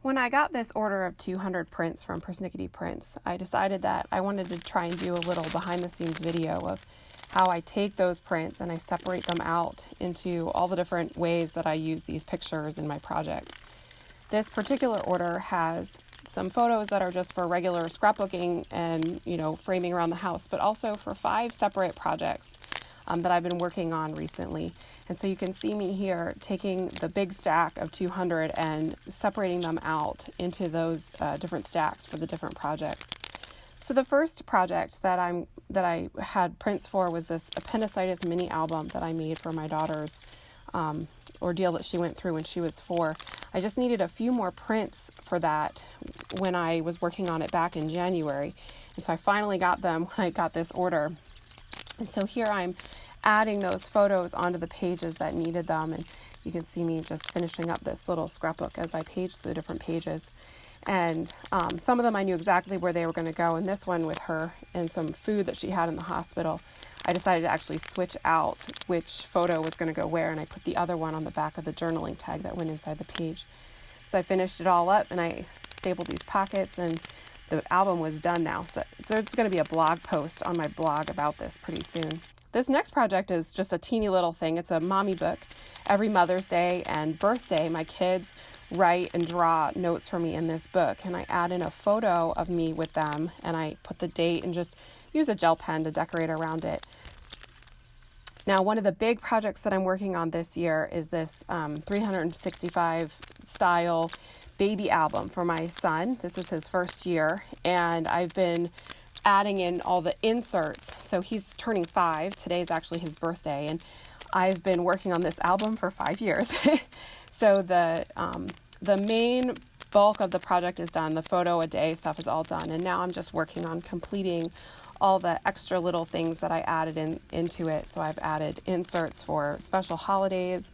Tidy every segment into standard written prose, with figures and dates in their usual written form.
When I got this order of 200 prints from Persnickety Prints, I decided that I wanted to try and do a little behind the scenes video of how I take those prints and I separate them out into all the different ways that I use these pictures in my projects. This particular order has some photos that are just for regular scrapbooking and, framing around the house, but also for 5 separate projects that I've been working on recently. And so you can see me here taking the big stack of 200 and separating them out into those different stacks for the different projects. So the first project that I had prints for was this appendicitis mini album that I made for my daughter's ordeal that she went through when she was 4. I just needed a few more prints for that when I was working on it back in January. And so I finally got them when I got this order. And so here I'm adding those photos onto the pages that needed them. And you can see me just finishing up this little scrapbook as I page through the different pages. And some of them I knew exactly where they were going to go. And this one with her and some food that she had in the hospital, I decided to actually switch out which photo was going to go where. And I put the other one on the back of the journaling tag that went inside the page. So I finished it all up and I stapled these pockets, and the album was done now. So there's going to be a blog post on my blog about this pretty soon. This next project is just a teeny little thing. It's a mommy book. Every Mother's Day and birthday, my kids write and draw notes for me in this book. And I add in a photo of me with them, and I put the date and just use a gel pen to decorate around it. Now, one of the big projects that I'm working on this year is this 365 style baby album for my son. This is his first year, and I've been adding in all the inserts. So he's turning 5. Today is actually his birthday, and I've been working on this album for 5 years. So the main bulk of the project is done. The photo a day stuff is all done, and now I'm just working on completing all the extra little things that I added into it. So I've added inserts for special holidays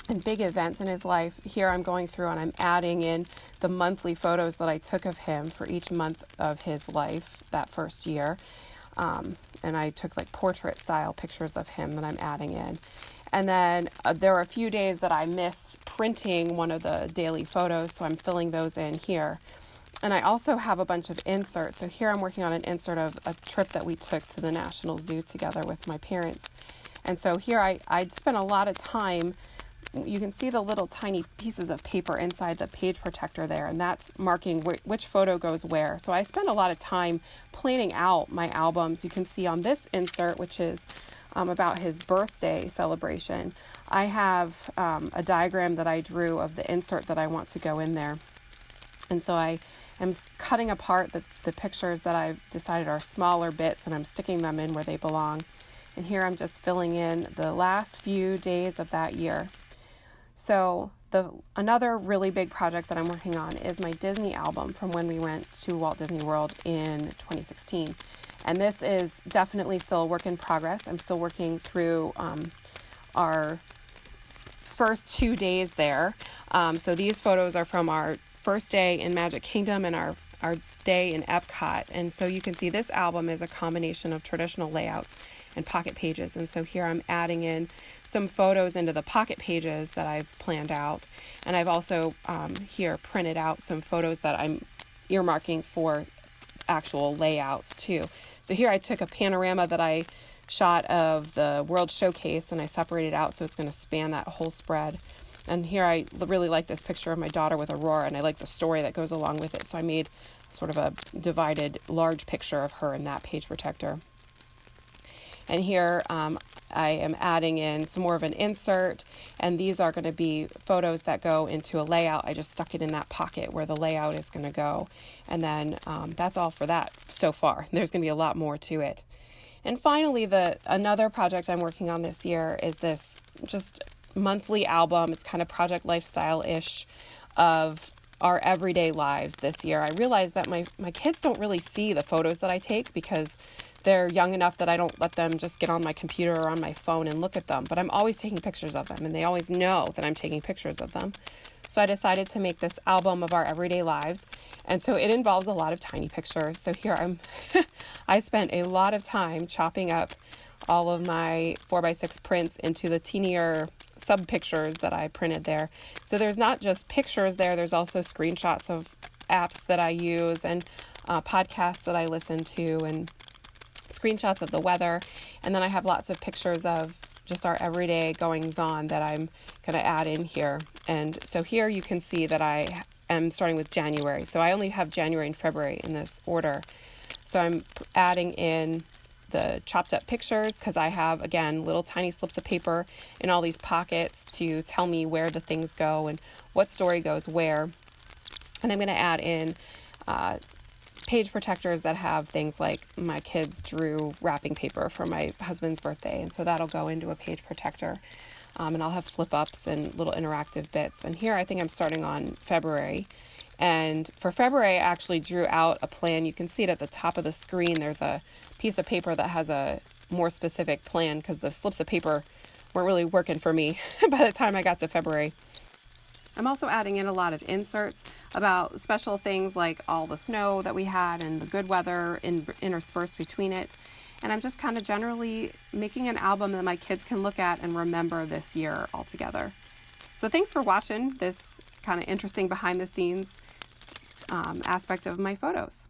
and big events in his life. Here I'm going through and I'm adding in the monthly photos that I took of him for each month of his life that first year. And I took like portrait style pictures of him that I'm adding in. And then there were a few days that I missed printing one of the daily photos, so I'm filling those in here. And I also have a bunch of inserts. So here I'm working on an insert of a trip that we took to the National Zoo together with my parents. And so here I'd spent a lot of time. You can see the little tiny pieces of paper inside the page protector there, and that's marking which photo goes where. So I spent a lot of time planning out my albums. You can see on this insert, which is about his birthday celebration, I have a diagram that I drew of the insert that I want to go in there. And so I am cutting apart the pictures that I've decided are smaller bits, and I'm sticking them in where they belong. And here I'm just filling in the last few days of that year. So another really big project that I'm working on is my Disney album from when we went to Walt Disney World in 2016. And this is definitely still a work in progress. I'm still working through our first 2 days there. So these photos are from our first day in Magic Kingdom and our day in Epcot. And so you can see this album is a combination of traditional layouts and pocket pages. And so here I'm adding in some photos into the pocket pages that I've planned out. And I've also here printed out some photos that I'm earmarking for actual layouts too. So here I took a panorama that I shot of the World Showcase, and I separated out so it's going to span that whole spread. And here I really like this picture of my daughter with Aurora, and I like the story that goes along with it. So I made sort of a divided large picture of her in that page protector. And here I am adding in some more of an insert, and these are going to be photos that go into a layout. I just stuck it in that pocket where the layout is going to go. And then that's all for that so far. There's going to be a lot more to it. And finally, another project I'm working on this year is this just monthly album. It's kind of project lifestyle-ish of our everyday lives this year. I realized that my kids don't really see the photos that I take because they're young enough that I don't let them just get on my computer or on my phone and look at them, but I'm always taking pictures of them, and they always know that I'm taking pictures of them. So I decided to make this album of our everyday lives, and so it involves a lot of tiny pictures. So here I spent a lot of time chopping up all of my 4x6 prints into the teenier sub pictures that I printed there. So there's not just pictures there, there's also screenshots of apps that I use and podcasts that I listen to and screenshots of the weather. And then I have lots of pictures of just our everyday goings on that I'm going to add in here. And so here you can see that I am starting with January. So I only have January and February in this order. So I'm adding in the chopped up pictures because I have, again, little tiny slips of paper in all these pockets to tell me where the things go and what story goes where. And I'm going to add in page protectors that have things like my kids drew wrapping paper for my husband's birthday. And so that'll go into a page protector. And I'll have flip ups and little interactive bits. And here I think I'm starting on February. And for February, I actually drew out a plan. You can see it at the top of the screen. There's a piece of paper that has a more specific plan because the slips of paper weren't really working for me by the time I got to February. I'm also adding in a lot of inserts about special things like all the snow that we had and the good weather interspersed between it. And I'm just kind of generally making an album that my kids can look at and remember this year all together. So thanks for watching this kind of interesting behind the scenes aspect of my photos.